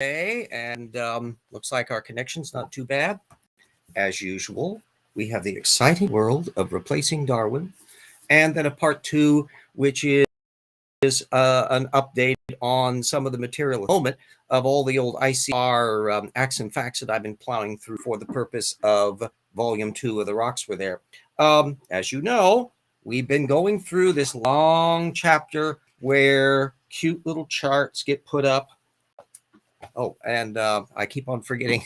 and looks like our connection's not too bad. As usual, we have the exciting world of replacing Darwin, and then a part two, which is an update on some of the material at the moment of all the old ICR acts and facts that I've been plowing through for the purpose of volume 2 of The Rocks Were There. As you know, we've been going through this long chapter where cute little charts get put up. Oh, and I keep on forgetting.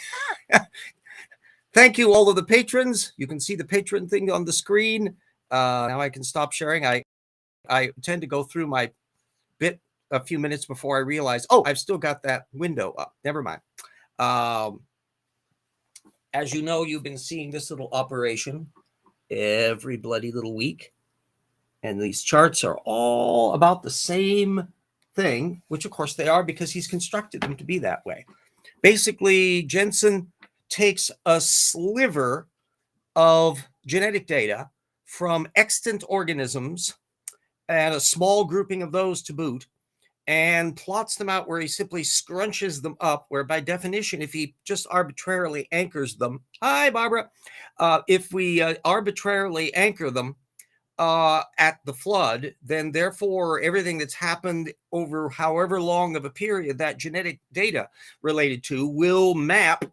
Thank you, all of the patrons. You can see the patron thing on the screen. Now I can stop sharing. I tend to go through my bit a few minutes before I realize, oh, I've still got that window up. Never mind. As you know, you've been seeing this little operation every bloody little week. And these charts are all about the same thing, which of course they are because he's constructed them to be that way. Basically, Jeanson takes a sliver of genetic data from extant organisms and a small grouping of those to boot, and plots them out where he simply scrunches them up, where by definition, if he just arbitrarily anchors them, hi, Barbara, if we arbitrarily anchor them at the flood, then therefore everything that's happened over however long of a period that genetic data related to will map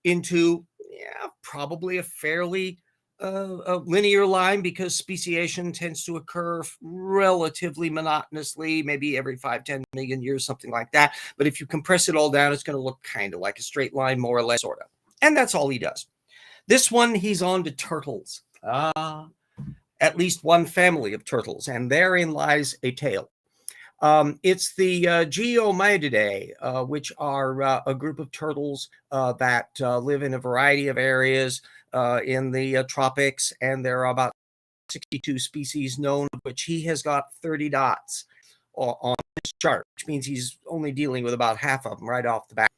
into probably a fairly a linear line, because speciation tends to occur relatively monotonously, maybe every 5-10 million years, something like that. But if you compress it all down, it's going to look kind of like a straight line, more or less, sort of. And that's all he does. This one, he's on to turtles. At least one family of turtles, and therein lies a tale. It's the Emydidae, which are a group of turtles that live in a variety of areas in the tropics, and there are about 62 species known, of which he has got 30 dots on this chart, which means he's only dealing with about half of them right off the bat.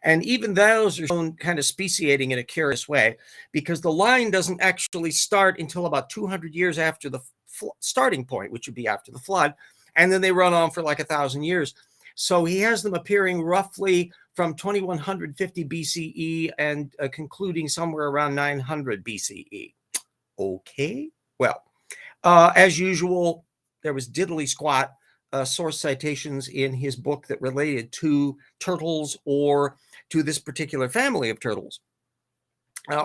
And even those are shown kind of speciating in a curious way, because the line doesn't actually start until about 200 years after the starting point, which would be after the flood. And then they run on for like 1,000 years. So he has them appearing roughly from 2150 BCE and concluding somewhere around 900 BCE. Okay, well, as usual, there was diddly squat source citations in his book that related to turtles or to this particular family of turtles,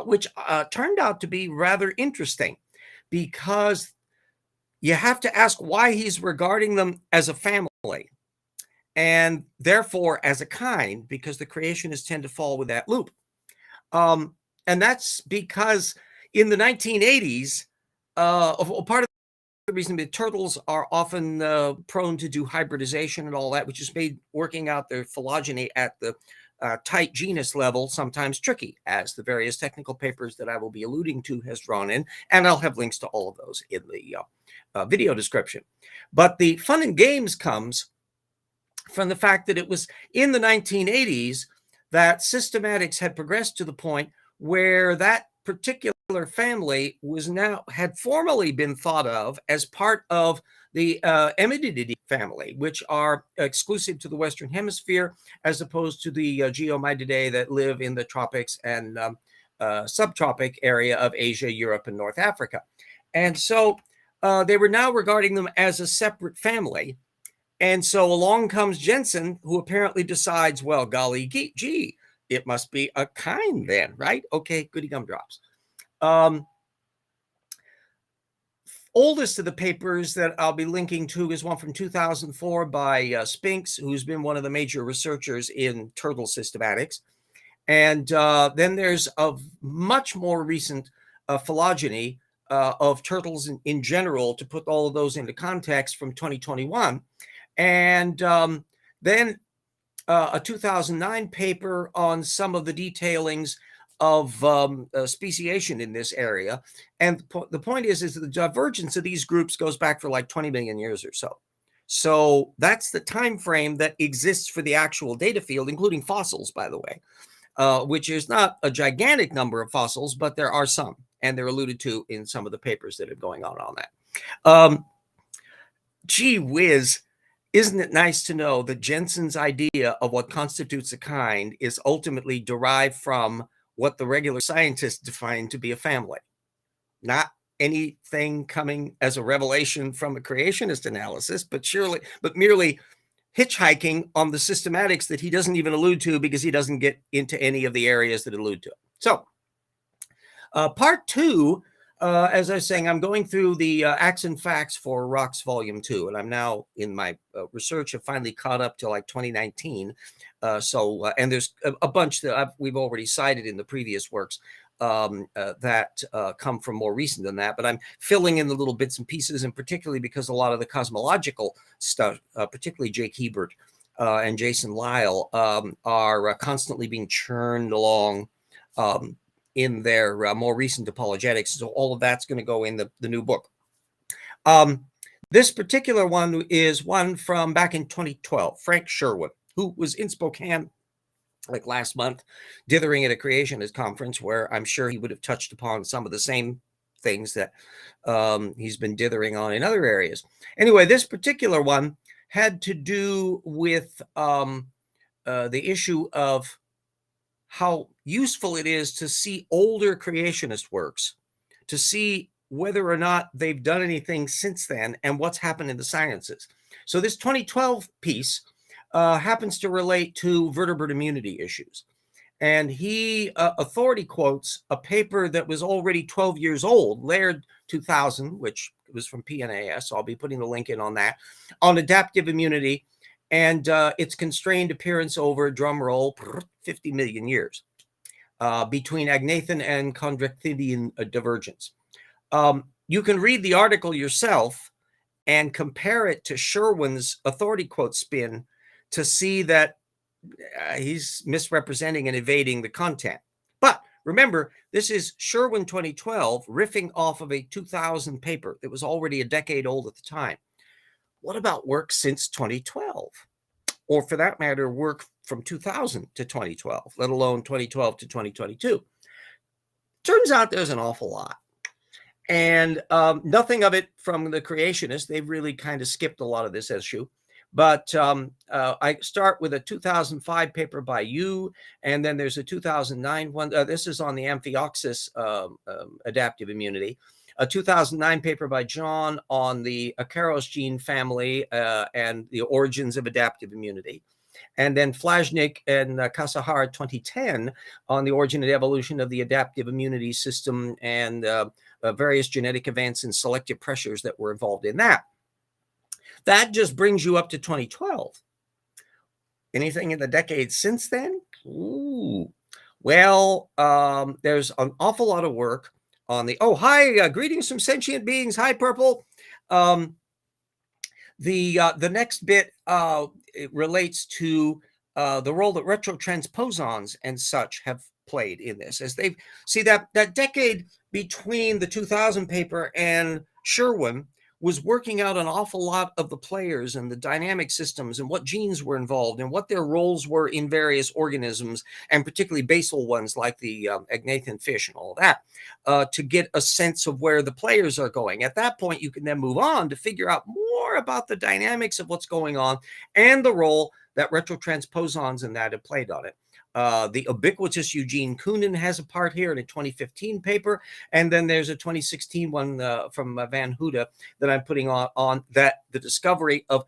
which turned out to be rather interesting, because you have to ask why he's regarding them as a family and therefore as a kind, because the creationists tend to fall with that loop. And that's because in the 1980s, part of the reason that turtles are often prone to do hybridization and all that, which has made working out their phylogeny at the tight genus level sometimes tricky, as the various technical papers that I will be alluding to has drawn in, and I'll have links to all of those in the video description. But the fun and games comes from the fact that it was in the 1980s that systematics had progressed to the point where that particular family had formerly been thought of as part of the Emydidae family, which are exclusive to the Western Hemisphere, as opposed to the Emydidae that live in the tropics and subtropic area of Asia, Europe, and North Africa. And so they were now regarding them as a separate family. And so along comes Jeanson, who apparently decides, well, golly gee, it must be a kind then, right? Okay, goody gumdrops. Oldest of the papers that I'll be linking to is one from 2004 by Spinks, who's been one of the major researchers in turtle systematics. And then there's a much more recent phylogeny of turtles in general, to put all of those into context, from 2021. And then a 2009 paper on some of the detailings of speciation in this area. And the point is that the divergence of these groups goes back for like 20 million years or so. So that's the time frame that exists for the actual data field, including fossils, by the way, which is not a gigantic number of fossils, but there are some, and they're alluded to in some of the papers that are going on that. Gee whiz. Isn't it nice to know that Jeanson's idea of what constitutes a kind is ultimately derived from what the regular scientists define to be a family? Not anything coming as a revelation from a creationist analysis, but merely hitchhiking on the systematics that he doesn't even allude to because he doesn't get into any of the areas that allude to it. So part two, as I was saying, I'm going through the Acts and Facts for Rocks Volume 2, and I'm now in my research have finally caught up to like 2019. And there's a bunch that we've already cited in the previous works that come from more recent than that, but I'm filling in the little bits and pieces, and particularly because a lot of the cosmological stuff, particularly Jake Hebert and Jason Lyle, are constantly being churned along in their more recent apologetics. So all of that's going to go in the new book. This particular one is one from back in 2012, Frank Sherwin, who was in Spokane like last month, dithering at a creationist conference where I'm sure he would have touched upon some of the same things that he's been dithering on in other areas. Anyway, this particular one had to do with the issue of how useful it is to see older creationist works, to see whether or not they've done anything since then and what's happened in the sciences. So this 2012 piece happens to relate to vertebrate immunity issues. And he authority quotes a paper that was already 12 years old, Laird 2000, which was from PNAS. So I'll be putting the link in on that, on adaptive immunity and its constrained appearance over, drum roll, 50 million years between agnathan and chondrichthymian divergence. You can read the article yourself and compare it to Sherwin's authority quote spin to see that he's misrepresenting and evading the content. But remember, this is Sherwin 2012 riffing off of a 2000 paper that was already a decade old at the time. What about work since 2012? Or for that matter, work from 2000 to 2012, let alone 2012 to 2022? Turns out there's an awful lot. And nothing of it from the creationists. They've really kind of skipped a lot of this issue. But I start with a 2005 paper by you, and then there's a 2009 one. This is on the Amphioxus adaptive immunity. A 2009 paper by John on the Acaros gene family and the origins of adaptive immunity. And then Flajnik and Kasahara 2010 on the origin and evolution of the adaptive immunity system and various genetic events and selective pressures that were involved in that. That just brings you up to 2012. Anything in the decades since then? Ooh. Well, there's an awful lot of work on the, hi, greetings from sentient beings. Hi, Purple. The next bit it relates to the role that retrotransposons and such have played in this. As they see that decade between the 2000 paper and Sherwin was working out an awful lot of the players and the dynamic systems and what genes were involved and what their roles were in various organisms, and particularly basal ones like the agnathan fish and all that, to get a sense of where the players are going. At that point, you can then move on to figure out more about the dynamics of what's going on and the role that retrotransposons and that have played on it. The ubiquitous Eugene Koonin has a part here in a 2015 paper, and then there's a 2016 one from Van Hoede that I'm putting on that the discovery of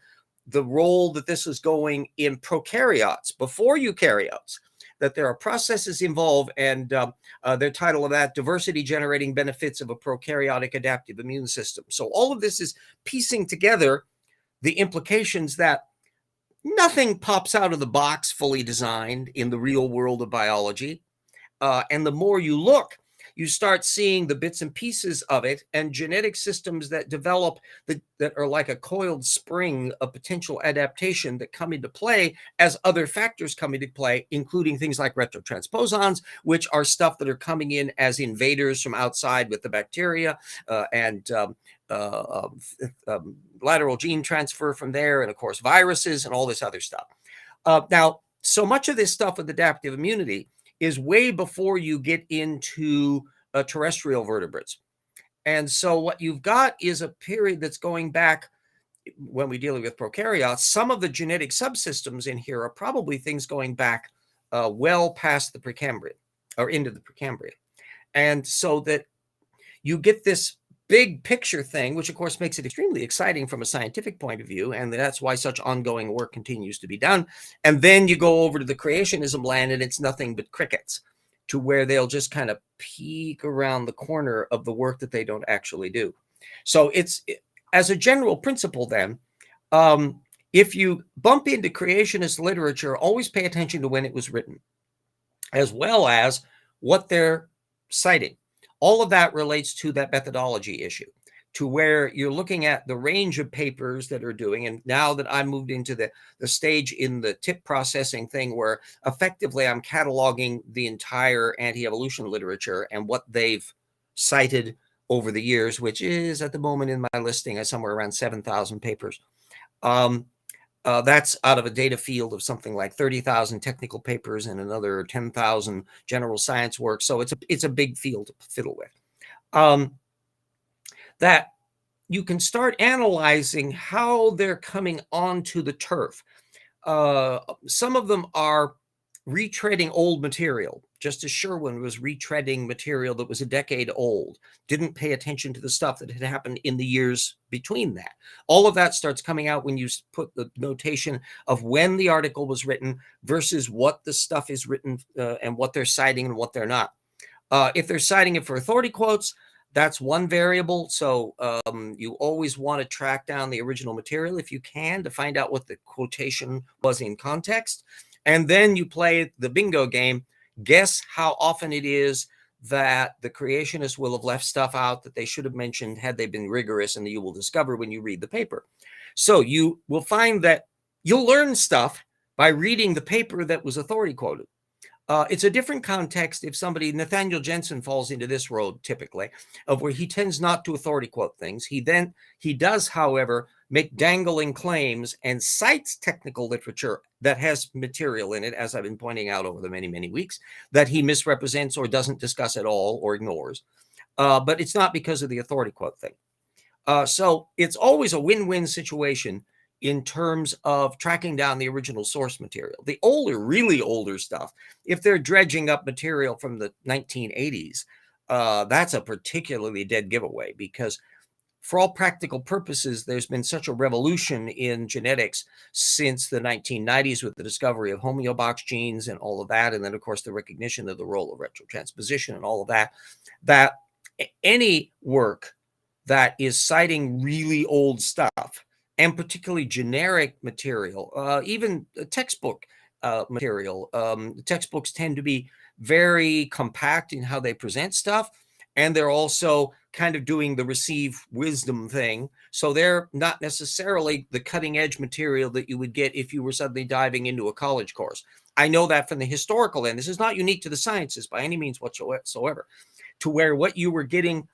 the role that this is going in prokaryotes before eukaryotes, that there are processes involved, and their title of that, Diversity Generating Benefits of a Prokaryotic Adaptive Immune System. So all of this is piecing together the implications that nothing pops out of the box fully designed in the real world of biology. And the more you look, you start seeing the bits and pieces of it and genetic systems that develop that are like a coiled spring of potential adaptation that come into play as other factors come into play, including things like retrotransposons, which are stuff that are coming in as invaders from outside with the bacteria and lateral gene transfer from there, and of course viruses and all this other stuff. Now, so much of this stuff with adaptive immunity is way before you get into terrestrial vertebrates. And so what you've got is a period that's going back when we're dealing with prokaryotes, some of the genetic subsystems in here are probably things going back well past the Precambrian or into the Precambrian. And so that you get this big picture thing, which of course makes it extremely exciting from a scientific point of view. And that's why such ongoing work continues to be done. And then you go over to the creationism land and it's nothing but crickets, to where they'll just kind of peek around the corner of the work that they don't actually do. So it's, as a general principle then, if you bump into creationist literature, always pay attention to when it was written, as well as what they're citing. All of that relates to that methodology issue, to where you're looking at the range of papers that are doing. And now that I moved into the stage in the tip processing thing, where effectively I'm cataloging the entire anti-evolution literature and what they've cited over the years, which is at the moment in my listing somewhere around 7,000 papers. That's out of a data field of something like 30,000 technical papers and another 10,000 general science work. So it's a big field to fiddle with. That you can start analyzing how they're coming onto the turf. Some of them are retreading old material, just as Sherwin was retreading material that was a decade old, didn't pay attention to the stuff that had happened in the years between that. All of that starts coming out when you put the notation of when the article was written versus what the stuff is written and what they're citing and what they're not. If they're citing it for authority quotes, that's one variable. So you always want to track down the original material if you can to find out what the quotation was in context. And then you play the bingo game. Guess how often it is that the creationists will have left stuff out that they should have mentioned had they been rigorous, and you will discover when you read the paper. So you will find that you'll learn stuff by reading the paper that was authority quoted. It's a different context if somebody, Nathaniel Jeanson falls into this road typically, of where he tends not to authority quote things. He does, however, make dangling claims and cites technical literature that has material in it, as I've been pointing out over the many, many weeks, that he misrepresents or doesn't discuss at all or ignores. But it's not because of the authority quote thing. So it's always a win-win situation in terms of tracking down the original source material. The older, really older stuff, if they're dredging up material from the 1980s, that's a particularly dead giveaway, because for all practical purposes, there's been such a revolution in genetics since the 1990s with the discovery of homeobox genes and all of that. And then, of course, the recognition of the role of retrotransposition and all of that, that any work that is citing really old stuff, and particularly generic material, even textbook material. Textbooks tend to be very compact in how they present stuff, and they're also kind of doing the receive wisdom thing. So they're not necessarily the cutting edge material that you would get if you were suddenly diving into a college course. I know that from the historical end. This is not unique to the sciences by any means whatsoever, to where what you were getting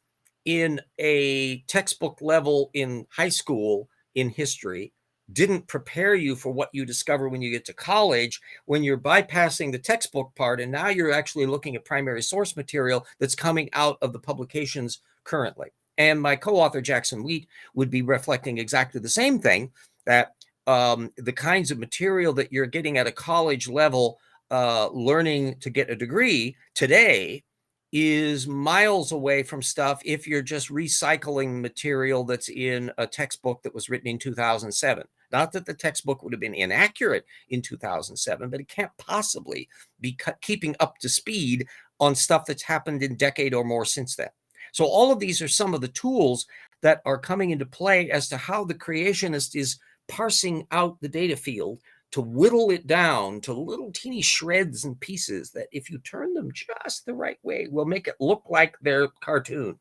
in a textbook level in high school in history didn't prepare you for what you discover when you get to college, when you're bypassing the textbook part, and now you're actually looking at primary source material that's coming out of the publications currently. And my co-author Jackson Wheat would be reflecting exactly the same thing, that the kinds of material that you're getting at a college level, learning to get a degree today, is miles away from stuff if you're just recycling material that's in a textbook that was written in 2007. Not that the textbook would have been inaccurate in 2007, but it can't possibly be keeping up to speed on stuff that's happened in a decade or more since then. So all of these are some of the tools that are coming into play as to how the creationist is parsing out the data field to whittle it down to little teeny shreds and pieces that, if you turn them just the right way, will make it look like they're cartoon,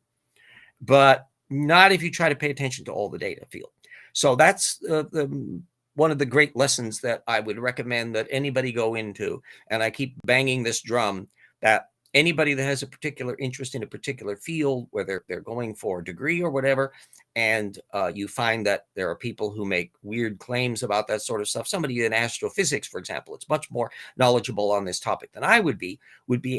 but not if you try to pay attention to all the data field. So that's one of the great lessons that I would recommend that anybody go into. And I keep banging this drum that anybody that has a particular interest in a particular field, whether they're going for a degree or whatever, and you find that there are people who make weird claims about that sort of stuff. Somebody in astrophysics, for example, it's much more knowledgeable on this topic than I would be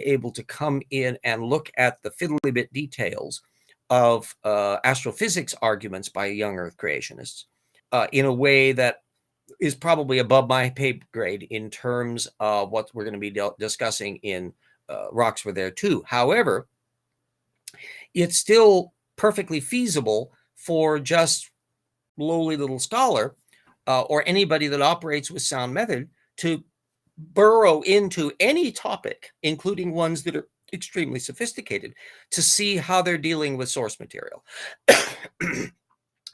able to come in and look at the fiddly bit details of astrophysics arguments by young Earth creationists in a way that is probably above my pay grade in terms of what we're going to be discussing in Rocks Were There Too. However, it's still perfectly feasible for just lowly little scholar or anybody that operates with sound method to burrow into any topic, including ones that are extremely sophisticated, to see how they're dealing with source material.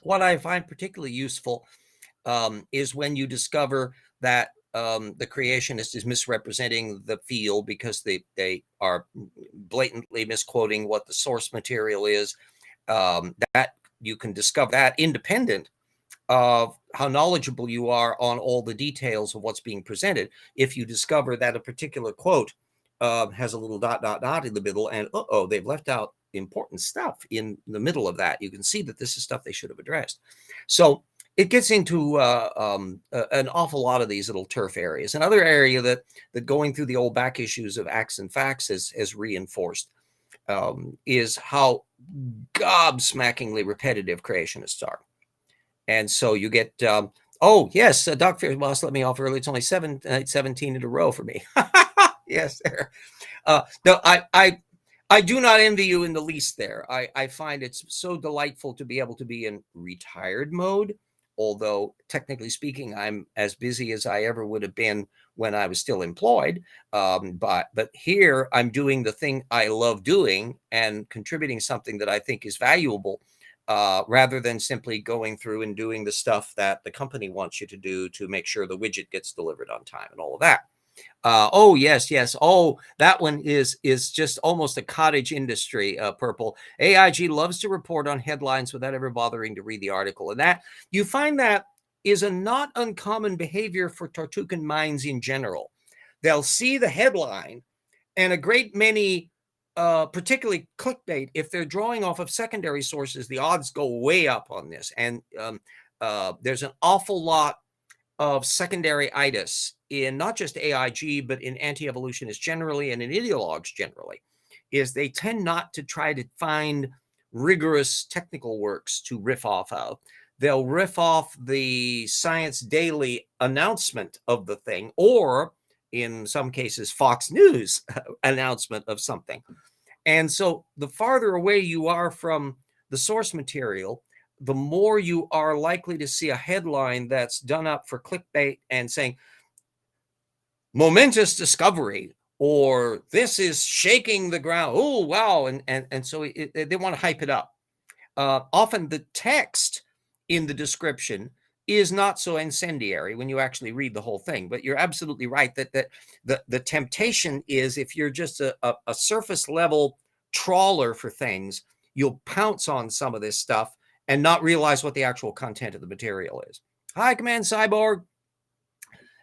What I find particularly useful is when you discover that the creationist is misrepresenting the field because they are blatantly misquoting what the source material is. That you can discover that independent of how knowledgeable you are on all the details of what's being presented. If you discover that a particular quote has a little ... in the middle, and they've left out important stuff in the middle of that, you can see that this is stuff they should have addressed. So it gets into an awful lot of these little turf areas. Another area that going through the old back issues of Acts and Facts has reinforced is how gobsmackingly repetitive creationists are. And so you get, oh, yes, Doc Fair's boss let me off early. It's only 17 in a row for me. Yes, there. No, I do not envy you in the least there. I find it's so delightful to be able to be in retired mode, although technically speaking, I'm as busy as I ever would have been when I was still employed. But here I'm doing the thing I love doing and contributing something that I think is valuable, rather than simply going through and doing the stuff that the company wants you to do to make sure the widget gets delivered on time and all of that. Oh, yes. Oh, that one is just almost a cottage industry, Purple. AIG loves to report on headlines without ever bothering to read the article. And that you find that is a not uncommon behavior for Tortugan minds in general. They'll see the headline, and a great many, particularly clickbait, if they're drawing off of secondary sources, the odds go way up on this. And there's an awful lot of secondary itis in not just AIG, but in anti-evolutionists generally and in ideologues generally, is they tend not to try to find rigorous technical works to riff off of. They'll riff off the Science Daily announcement of the thing, or in some cases, Fox News announcement of something. And so the farther away you are from the source material, the more you are likely to see a headline that's done up for clickbait and saying, momentous discovery, or this is shaking the ground. Oh, wow. And so they want to hype it up. Often the text in the description is not so incendiary when you actually read the whole thing. But you're absolutely right that the temptation is, if you're just a surface level trawler for things, you'll pounce on some of this stuff and not realize what the actual content of the material is. Hi, Command Cyborg.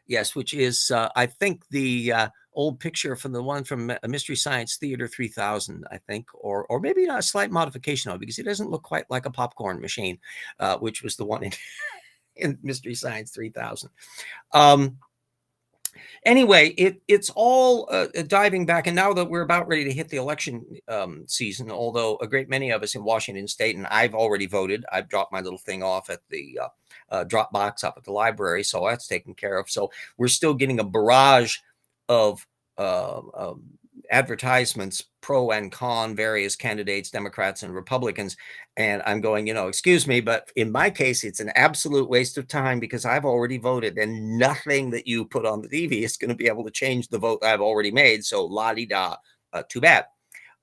Yes, which is, I think, the old picture from the one from Mystery Science Theater 3000, I think, or maybe a slight modification of it, because it doesn't look quite like a popcorn machine, which was the one in Mystery Science 3000. Anyway, it's all diving back. And now that we're about ready to hit the election season, although a great many of us in Washington State, and I've already voted, I've dropped my little thing off at the drop box up at the library, so that's taken care of. So we're still getting a barrage of advertisements, pro and con, various candidates, Democrats and Republicans. And I'm going, excuse me, but in my case, it's an absolute waste of time, because I've already voted, and nothing that you put on the TV is going to be able to change the vote I've already made. So la-di-da, too bad.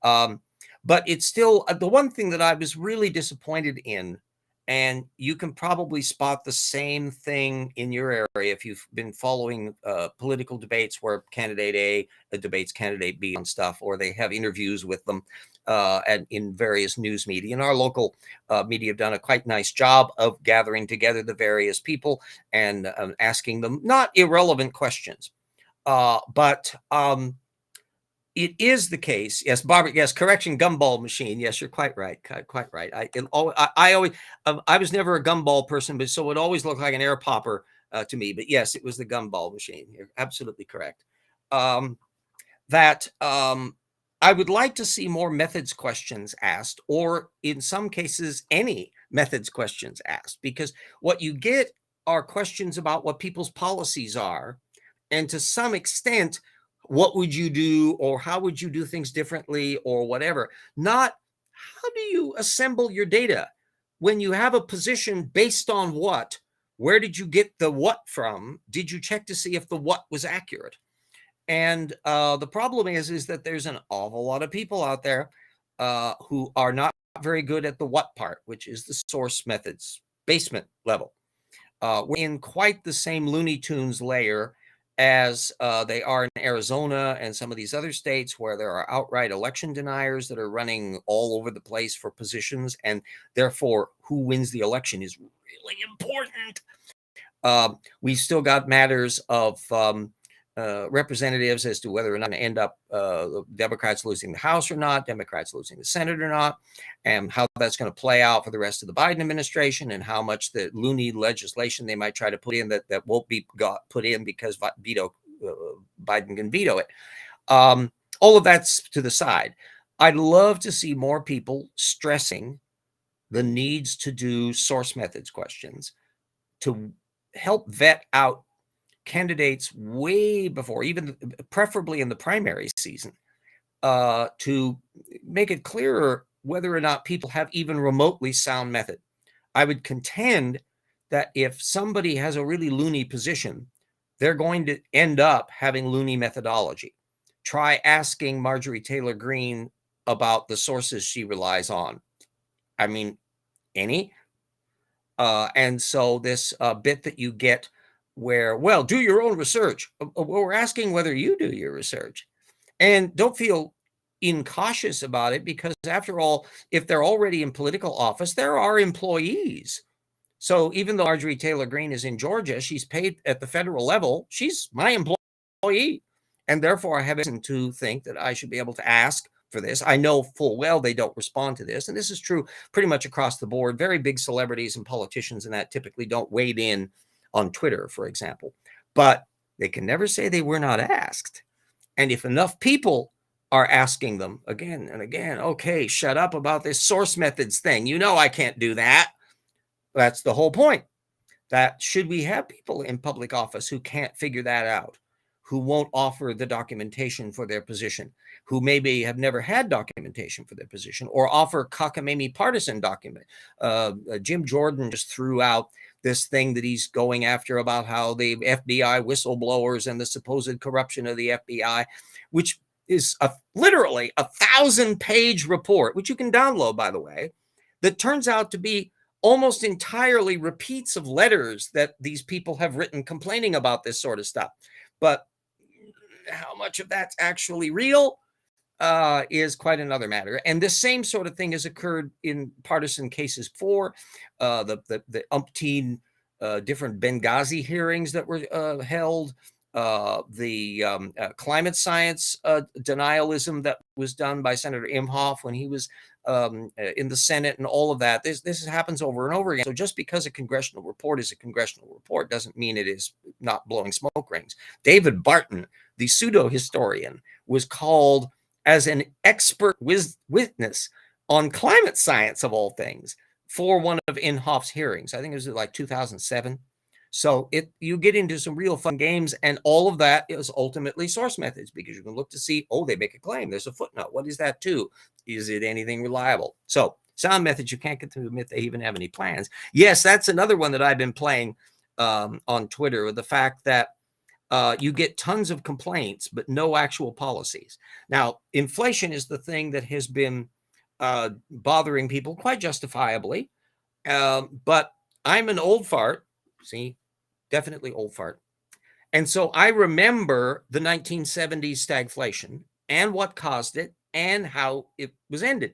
But it's still the one thing that I was really disappointed in, and you can probably spot the same thing in your area if you've been following political debates where candidate A debates candidate B on stuff, or they have interviews with them and in various news media. And our local media have done a quite nice job of gathering together the various people and asking them not irrelevant questions. But it is the case. Yes, Barbara. Yes, correction, gumball machine. Yes, you're quite right. Quite right. I was never a gumball person, but so it always looked like an air popper to me. But yes, it was the gumball machine. You're absolutely correct. I would like to see more methods questions asked, or in some cases, any methods questions asked, because what you get are questions about what people's policies are, and to some extent, what would you do, or how would you do things differently, or whatever. Not how do you assemble your data when you have a position based on what. Where did you get the what from? Did you check to see if the what was accurate? And the problem is that there's an awful lot of people out there who are not very good at the what part, which is the source methods basement level. We're in quite the same Looney Tunes layer as they are in Arizona and some of these other states, where there are outright election deniers that are running all over the place for positions, and therefore who wins the election is really important. We've still got matters of representatives as to whether or not to end up Democrats losing the House or not, Democrats losing the Senate or not, and how that's going to play out for the rest of the Biden administration, and how much the loony legislation they might try to put in that won't be put in because Biden can veto it. All of that's to the side. I'd love to see more people stressing the needs to do source methods questions to help vet out candidates way before, even preferably in the primary season, to make it clearer whether or not people have even remotely sound method. I would contend that if somebody has a really loony position, they're going to end up having loony methodology. Try asking Marjorie Taylor Greene about the sources she relies on. I mean, any? And so this bit that you get where, well, do your own research. Well, we're asking whether you do your research. And don't feel incautious about it, because after all, if they're already in political office, there are employees. So even though Marjorie Taylor Greene is in Georgia, she's paid at the federal level. She's my employee. And therefore, I have reason to think that I should be able to ask for this. I know full well they don't respond to this. And this is true pretty much across the board. Very big celebrities and politicians and that typically don't wade in on Twitter, for example. But they can never say they were not asked. And if enough people are asking them again and again, okay, shut up about this source methods thing. You know I can't do that. That's the whole point. That should we have people in public office who can't figure that out, who won't offer the documentation for their position, who maybe have never had documentation for their position, or offer cockamamie partisan document. Jim Jordan just threw out this thing that he's going after about how the FBI whistleblowers and the supposed corruption of the FBI, which is literally 1,000-page report, which you can download, by the way, that turns out to be almost entirely repeats of letters that these people have written complaining about this sort of stuff. But how much of that's actually real is quite another matter. And this same sort of thing has occurred in partisan cases before. The umpteen different Benghazi hearings that were held, the climate science denialism that was done by Senator Imhoff when he was in the Senate, and all of that. This happens over and over again. So just because a congressional report is a congressional report doesn't mean it is not blowing smoke rings. David Barton, the pseudo-historian, was called as an expert witness on climate science, of all things, for one of Imhoff's hearings. I think it was like 2007. So you get into some real fun games, and all of that is ultimately source methods, because you can look to see, oh, they make a claim. There's a footnote. What is that to? Is it anything reliable? So sound methods, you can't get to admit they even have any plans. Yes, that's another one that I've been playing on Twitter, with the fact that you get tons of complaints, but no actual policies. Now, inflation is the thing that has been bothering people quite justifiably. But I'm an old fart. See, definitely old fart. And so I remember the 1970s stagflation and what caused it and how it was ended.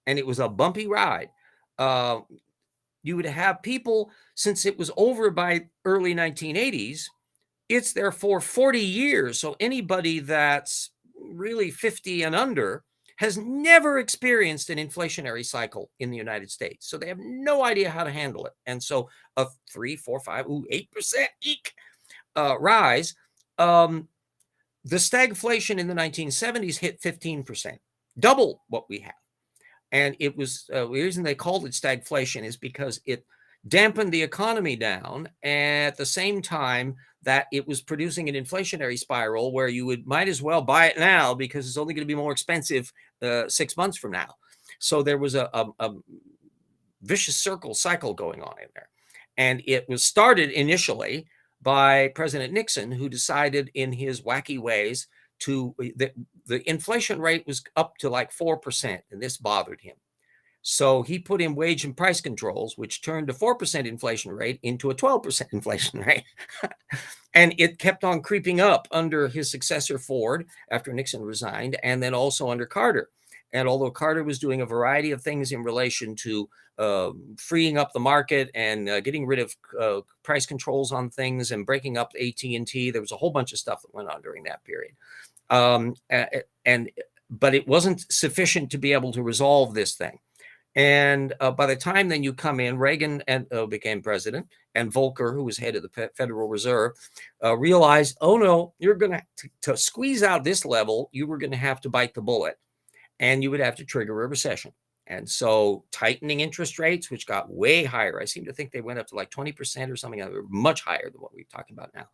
And it was a bumpy ride. You would have people, since it was over by early 1980s, it's there for 40 years. So anybody that's really 50 and under has never experienced an inflationary cycle in the United States. So they have no idea how to handle it. And so a 3, 4, 5, 8% rise. The stagflation in the 1970s hit 15%, double what we have. And it was the reason they called it stagflation is because it dampened the economy down at the same time that it was producing an inflationary spiral where you might as well buy it now because it's only going to be more expensive 6 months from now. So there was a vicious cycle going on in there. And it was started initially by President Nixon, who decided in his wacky ways the inflation rate was up to like 4%, and this bothered him. So he put in wage and price controls, which turned a 4% inflation rate into a 12% inflation rate. And it kept on creeping up under his successor, Ford, after Nixon resigned, and then also under Carter. And although Carter was doing a variety of things in relation to freeing up the market and getting rid of price controls on things and breaking up AT&T, there was a whole bunch of stuff that went on during that period. But it wasn't sufficient to be able to resolve this thing. And by the time then you come in, Reagan became president, and Volcker, who was head of the Federal Reserve, realized, oh no, you're going to squeeze out this level, you were going to have to bite the bullet, and you would have to trigger a recession. And so tightening interest rates, which got way higher, I seem to think they went up to like 20% or something, much higher than what we're talking about now.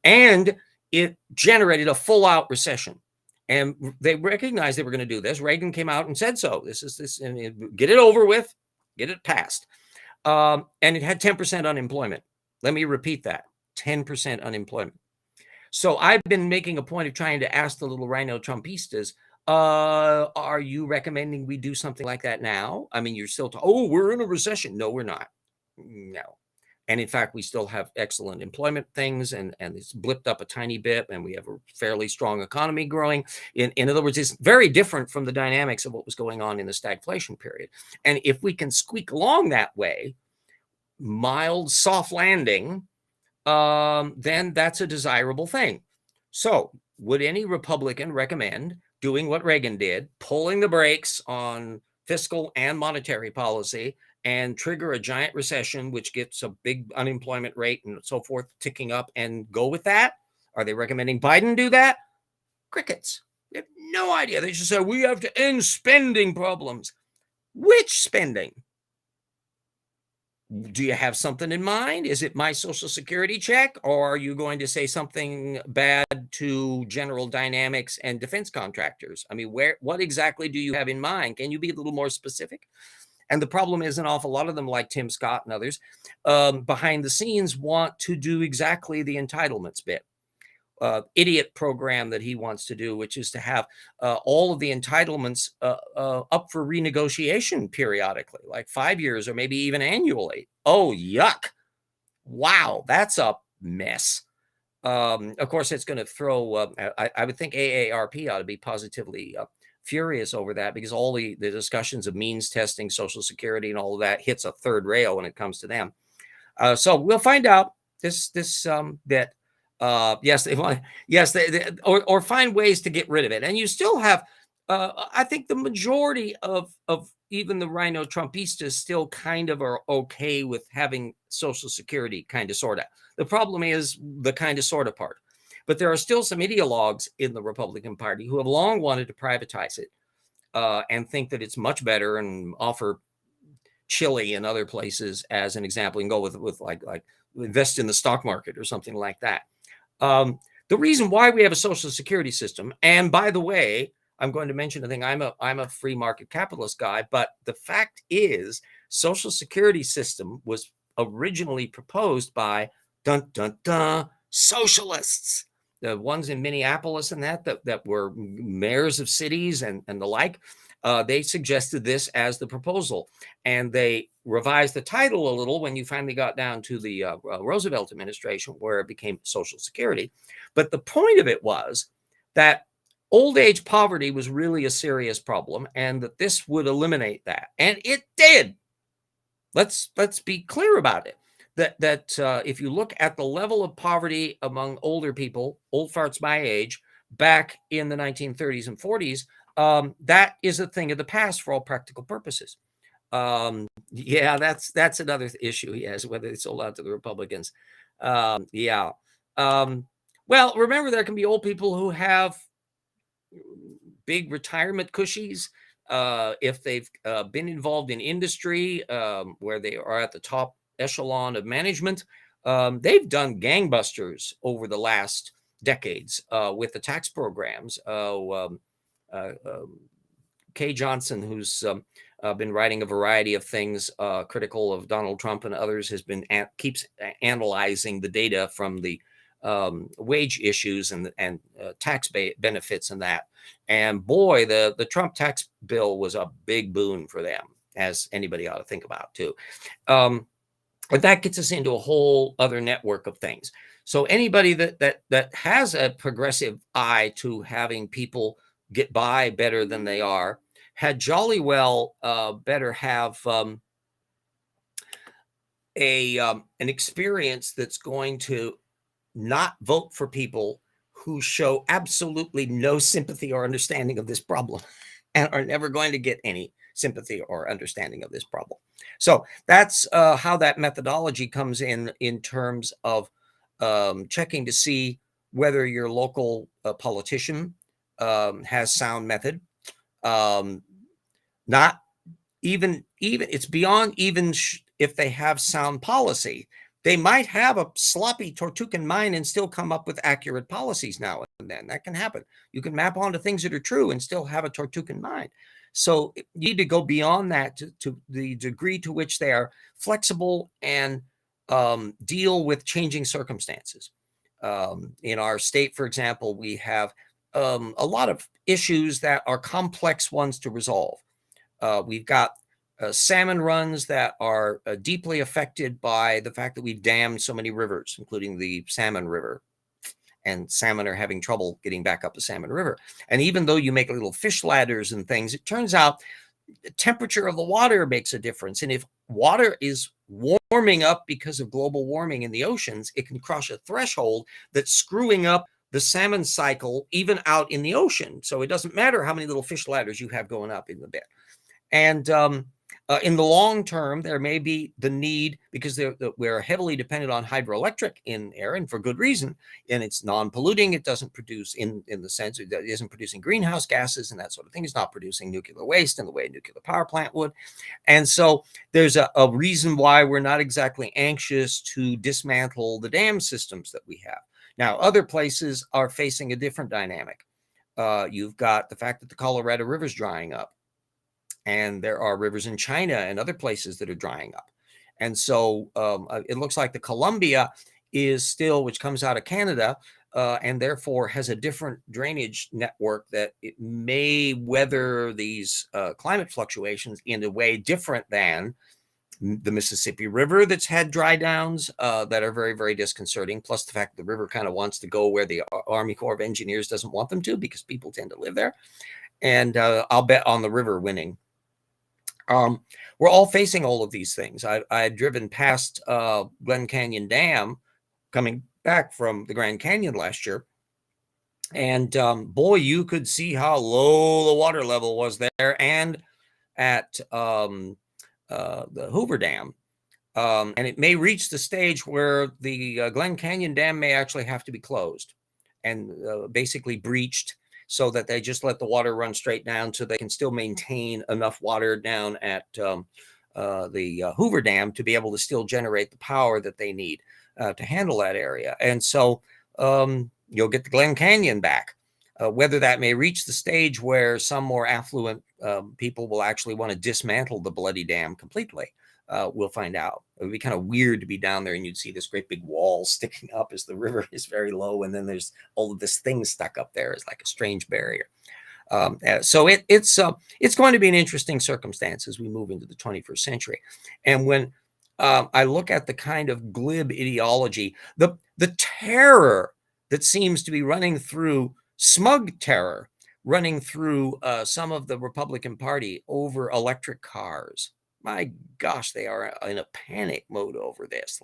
And it generated a full-out recession. And they recognized they were going to do this. Reagan came out and said so. And get it over with, get it passed. And it had 10% unemployment. Let me repeat that, 10% unemployment. So I've been making a point of trying to ask the little rhino Trumpistas, are you recommending we do something like that now? I mean, you're still, we're in a recession. No, we're not. No. And in fact, we still have excellent employment things, and it's blipped up a tiny bit, and we have a fairly strong economy growing. In other words, it's very different from the dynamics of what was going on in the stagflation period. And if we can squeak along that way, mild, soft landing, then that's a desirable thing. So would any Republican recommend doing what Reagan did, pulling the brakes on fiscal and monetary policy, and trigger a giant recession, which gets a big unemployment rate and so forth ticking up, and go with that? Are they recommending Biden do that? Crickets. They have no idea. They just say, we have to end spending problems. Which spending? Do you have something in mind? Is it my Social Security check? Or are you going to say something bad to General Dynamics and defense contractors? I mean, what exactly do you have in mind? Can you be a little more specific? And the problem is an awful lot of them, like Tim Scott and others, behind the scenes want to do exactly the entitlements bit. Idiot program that he wants to do, which is to have all of the entitlements up for renegotiation periodically, like 5 years or maybe even annually. Oh, yuck. Wow, that's a mess. Of course, it's going to throw, I would think AARP ought to be positively furious over that, because all the discussions of means testing, Social Security, and all of that hits a third rail when it comes to them. So we'll find out that yes, they want, yes, or find ways to get rid of it. And you still have, I think the majority of even the rhino Trumpistas still kind of are okay with having Social Security, kind of, sort of. The problem is the kind of, sort of part. But there are still some ideologues in the Republican Party who have long wanted to privatize it and think that it's much better, and offer Chile and other places as an example, and go with like invest in the stock market or something like that. The reason why we have a Social Security system, and by the way, I'm going to mention a thing. I'm a free market capitalist guy, but the fact is, Social Security system was originally proposed by socialists, the ones in Minneapolis and that were mayors of cities and the like. They suggested this as the proposal, and they revised the title a little when you finally got down to the Roosevelt administration, where it became Social Security. But the point of it was that old age poverty was really a serious problem, and that this would eliminate that, and it did. Let's be clear about it. That if you look at the level of poverty among older people, old farts my age, back in the 1930s and 40s, that is a thing of the past for all practical purposes. Yeah, that's another issue he has, whether it's sold out to the Republicans. Yeah. Well, remember, there can be old people who have big retirement cushies. if they've been involved in industry where they are at the top echelon of management, they've done gangbusters over the last decades with the tax programs. Jeanson, who's been writing a variety of things critical of Donald Trump and others, has been keeps analyzing the data from the wage issues and tax benefits and that. And boy, the Trump tax bill was a big boon for them, as anybody ought to think about too. But that gets us into a whole other network of things. So anybody that has a progressive eye to having people get by better than they are had jolly well better have an experience that's going to not vote for people who show absolutely no sympathy or understanding of this problem and are never going to get any sympathy or understanding of this problem. So that's how that methodology comes in terms of checking to see whether your local politician has sound method. Not even it's beyond even if they have sound policy. They might have a sloppy Tortucan mind and still come up with accurate policies now and then. That can happen. You can map onto things that are true and still have a Tortucan mind. So you need to go beyond that to the degree to which they are flexible and deal with changing circumstances. In our state, for example, we have a lot of issues that are complex ones to resolve. We've got salmon runs that are deeply affected by the fact that we dammed so many rivers, including the Salmon River. And salmon are having trouble getting back up the Salmon River. And even though you make little fish ladders and things, it turns out the temperature of the water makes a difference. And if water is warming up because of global warming in the oceans, it can cross a threshold that's screwing up the salmon cycle even out in the ocean. So it doesn't matter how many little fish ladders you have going up in the bed. And in the long term, there may be the need, because we're heavily dependent on hydroelectric in air, and for good reason, and it's non-polluting. It doesn't produce, in the sense that it isn't producing greenhouse gases and that sort of thing. It's not producing nuclear waste in the way a nuclear power plant would. And so there's a reason why we're not exactly anxious to dismantle the dam systems that we have. Now, other places are facing a different dynamic. You've got the fact that the Colorado River is drying up. And there are rivers in China and other places that are drying up. And so it looks like the Columbia is still, which comes out of Canada, and therefore has a different drainage network that it may weather these climate fluctuations in a way different than the Mississippi River, that's had dry downs that are very, very disconcerting. Plus the fact that the river kind of wants to go where the Army Corps of Engineers doesn't want them to, because people tend to live there. And I'll bet on the river winning. We're all facing all of these things. I had driven past Glen Canyon Dam coming back from the Grand Canyon last year. And boy, you could see how low the water level was there and at the Hoover Dam. And it may reach the stage where the Glen Canyon Dam may actually have to be closed and basically breached, so that they just let the water run straight down so they can still maintain enough water down at the Hoover Dam to be able to still generate the power that they need to handle that area. And so you'll get the Glen Canyon back. Whether that may reach the stage where some more affluent people will actually want to dismantle the bloody dam completely, we'll find out. It would be kind of weird to be down there and you'd see this great big wall sticking up as the river is very low, and then there's all of this thing stuck up there as like a strange barrier. So it's going to be an interesting circumstance as we move into the 21st century. And when I look at the kind of glib ideology, the terror that seems to be running through, smug terror running through some of the Republican Party over electric cars. My gosh, they are in a panic mode over this.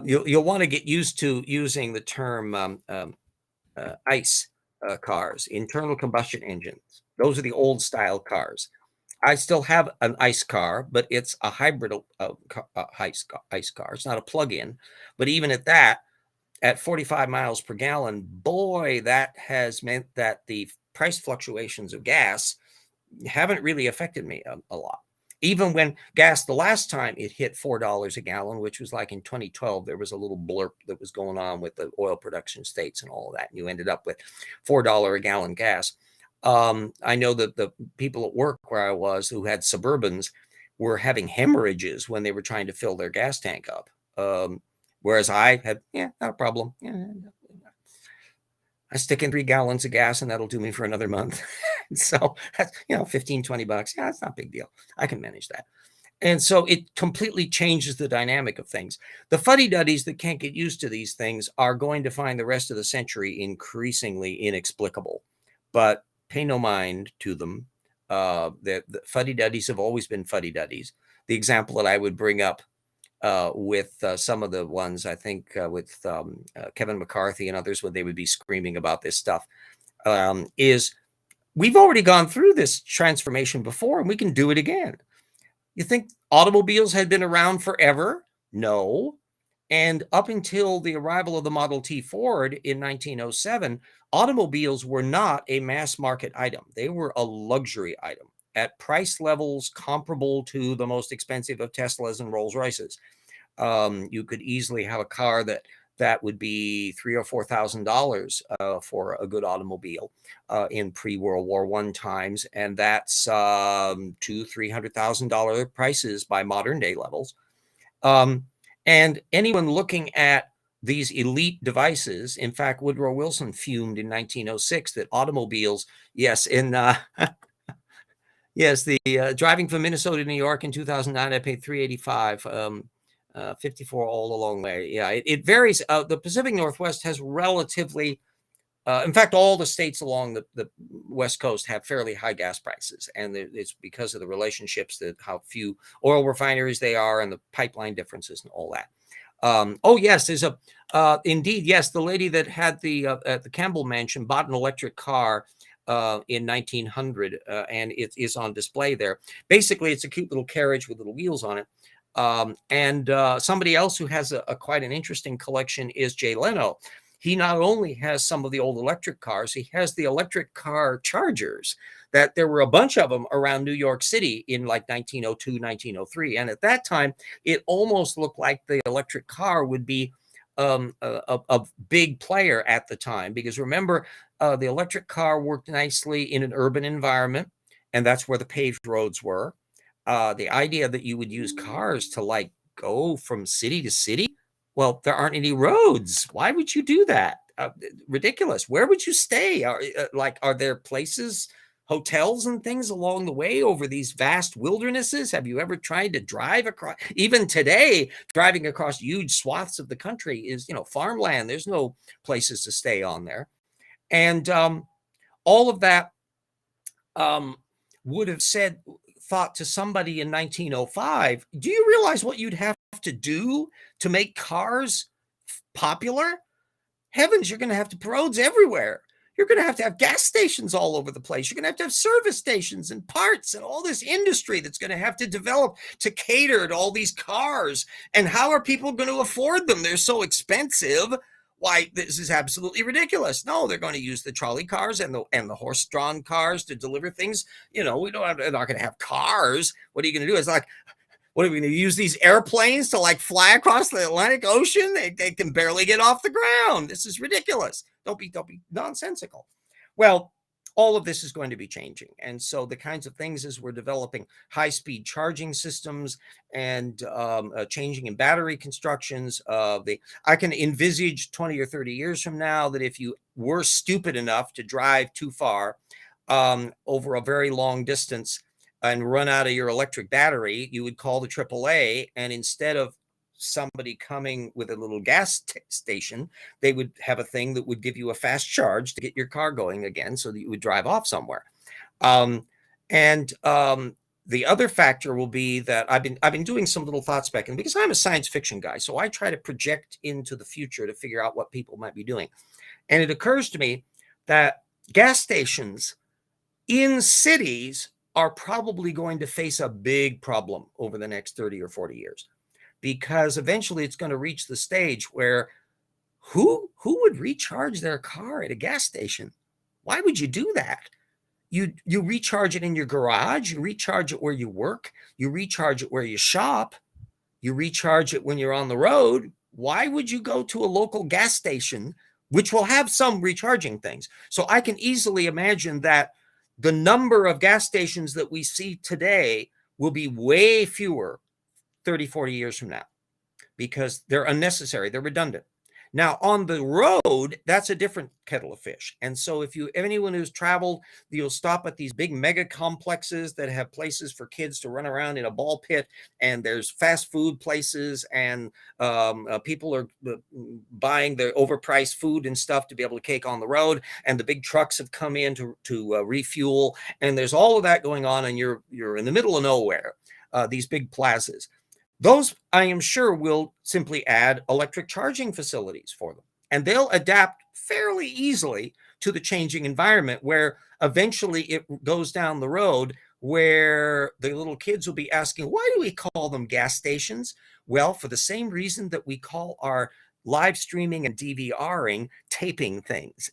You'll want to get used to using the term ICE cars, internal combustion engines. Those are the old style cars. I still have an ICE car, but it's a hybrid ICE car. It's not a plug-in. But even at that, at 45 miles per gallon, boy, that has meant that the price fluctuations of gas haven't really affected me a lot. Even when gas, the last time it hit $4 a gallon, which was like in 2012, there was a little blurb that was going on with the oil production states and all of that. And you ended up with $4 a gallon gas. I know that the people at work where I was who had Suburbans were having hemorrhages when they were trying to fill their gas tank up. Whereas I had, not a problem. I stick in 3 gallons of gas and that'll do me for another month. So that's, $15, $20. Yeah, it's not a big deal. I can manage that. And so it completely changes the dynamic of things. The fuddy-duddies that can't get used to these things are going to find the rest of the century increasingly inexplicable. But pay no mind to them. The fuddy-duddies have always been fuddy-duddies. The example that I would bring up with some of the ones, I think with Kevin McCarthy and others, when they would be screaming about this stuff, is we've already gone through this transformation before and we can do it again. You think automobiles had been around forever? No. And up until the arrival of the Model T Ford in 1907, automobiles were not a mass market item. They were a luxury item at price levels comparable to the most expensive of Teslas and Rolls Royces. You could easily have a car that would be $3,000 or $4,000 for a good automobile in pre-World War I times, and that's $200,000-$300,000 prices by modern day levels. And anyone looking at these elite devices, in fact, Woodrow Wilson fumed in 1906 that automobiles, yes, driving from Minnesota to New York in 2009, I paid $385. 54 all along the way. Yeah, it varies. The Pacific Northwest has relatively, in fact, all the states along the West Coast have fairly high gas prices. And it's because of the relationships, that how few oil refineries they are and the pipeline differences and all that. Oh, yes, there's indeed, yes, the lady that had at the Campbell Mansion bought an electric car in 1900, and it is on display there. Basically, it's a cute little carriage with little wheels on it. And somebody else who has a quite an interesting collection is Jay Leno. He not only has some of the old electric cars, he has the electric car chargers, that there were a bunch of them around New York City in like 1902, 1903. And at that time, it almost looked like the electric car would be a big player at the time. Because remember, the electric car worked nicely in an urban environment, and that's where the paved roads were. The idea that you would use cars to like go from city to city. Well, there aren't any roads. Why would you do that? Ridiculous. Where would you stay? Are there places, hotels and things along the way over these vast wildernesses? Have you ever tried to drive across? Even today, driving across huge swaths of the country is, farmland. There's no places to stay on there. And all of that would have thought to somebody in 1905, do you realize what you'd have to do to make cars popular? Heavens, you're going to have to put roads everywhere. You're going to have gas stations all over the place. You're going to have service stations and parts and all this industry that's going to have to develop to cater to all these cars. And how are people going to afford them? They're so expensive. Why, this is absolutely ridiculous. No, they're going to use the trolley cars and the horse-drawn cars to deliver things. We're not going to have cars. What are you going to do? It's like, what are we going to use these airplanes to like fly across the Atlantic Ocean? They can barely get off the ground. This is ridiculous. Don't be nonsensical. Well, all of this is going to be changing. And so the kinds of things as we're developing high-speed charging systems and changing in battery constructions, I can envisage 20 or 30 years from now that if you were stupid enough to drive too far over a very long distance and run out of your electric battery, you would call the AAA, and instead of somebody coming with a little gas station, they would have a thing that would give you a fast charge to get your car going again so that you would drive off somewhere. The other factor will be that I've been doing some little thought specking because I'm a science fiction guy. So I try to project into the future to figure out what people might be doing. And it occurs to me that gas stations in cities are probably going to face a big problem over the next 30 or 40 years. Because eventually it's going to reach the stage where who would recharge their car at a gas station? Why would you do that? You recharge it in your garage, you recharge it where you work, you recharge it where you shop, you recharge it when you're on the road. Why would you go to a local gas station, which will have some recharging things? So I can easily imagine that the number of gas stations that we see today will be way fewer 30, 40 years from now, because they're unnecessary, they're redundant. Now, on the road, that's a different kettle of fish. And so if anyone who's traveled, you'll stop at these big mega complexes that have places for kids to run around in a ball pit, and there's fast food places, and people are buying their overpriced food and stuff to be able to take on the road, and the big trucks have come in to refuel, and there's all of that going on, and you're in the middle of nowhere, these big plazas. Those, I am sure, will simply add electric charging facilities for them. And they'll adapt fairly easily to the changing environment, where eventually it goes down the road where the little kids will be asking, why do we call them gas stations? Well, for the same reason that we call our live streaming and DVRing taping things.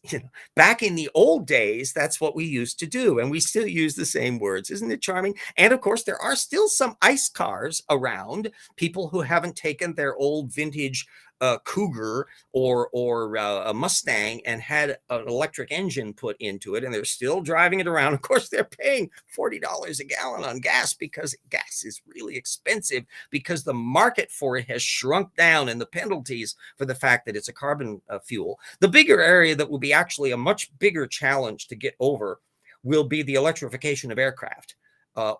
Back in the old days, that's what we used to do, and we still use the same words. Isn't it charming? And of course, there are still some ICE cars around, people who haven't taken their old vintage Cougar or a Mustang and had an electric engine put into it, and they're still driving it around. Of course, they're paying $40 a gallon on gas, because gas is really expensive, because the market for it has shrunk down, and the penalties for the fact that it's a carbon fuel. The bigger area that will be actually a much bigger challenge to get over will be the electrification of aircraft.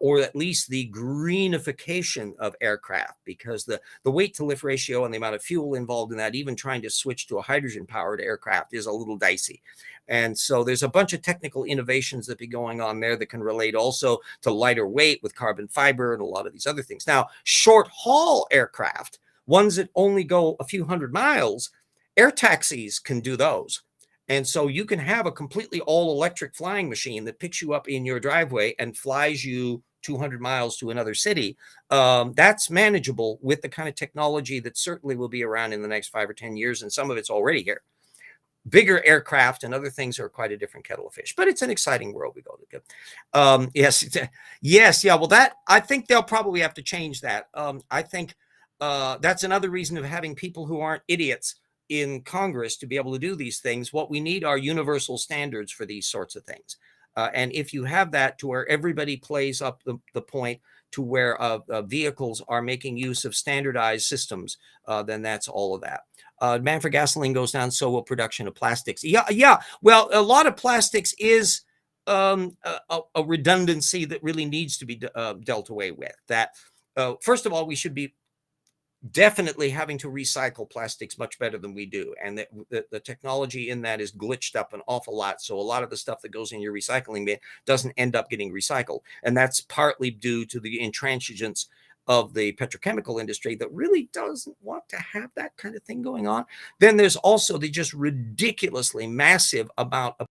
Or at least the greenification of aircraft, because the weight to lift ratio and the amount of fuel involved in that, even trying to switch to a hydrogen powered aircraft, is a little dicey. And so there's a bunch of technical innovations that be going on there that can relate also to lighter weight with carbon fiber and a lot of these other things. Now, short haul aircraft, ones that only go a few hundred miles, air taxis can do those. And so you can have a completely all-electric flying machine that picks you up in your driveway and flies you 200 miles to another city. That's manageable with the kind of technology that certainly will be around in the next 5 or 10 years, and some of it's already here. Bigger aircraft and other things are quite a different kettle of fish, but it's an exciting world we go to. Yes, yeah. Well, that, I think they'll probably have to change that. I think that's another reason of having people who aren't idiots in Congress to be able to do these things. What we need are universal standards for these sorts of things. And if you have that to where everybody plays up the point to where vehicles are making use of standardized systems, then that's all of that. Demand for gasoline goes down, so will production of plastics. Yeah. Well, a lot of plastics is a redundancy that really needs to be dealt away with. That first of all, we should be definitely having to recycle plastics much better than we do, and the technology in that is glitched up an awful lot, so a lot of the stuff that goes in your recycling bin doesn't end up getting recycled, and that's partly due to the intransigence of the petrochemical industry that really doesn't want to have that kind of thing going on. Then there's also the just ridiculously massive amount of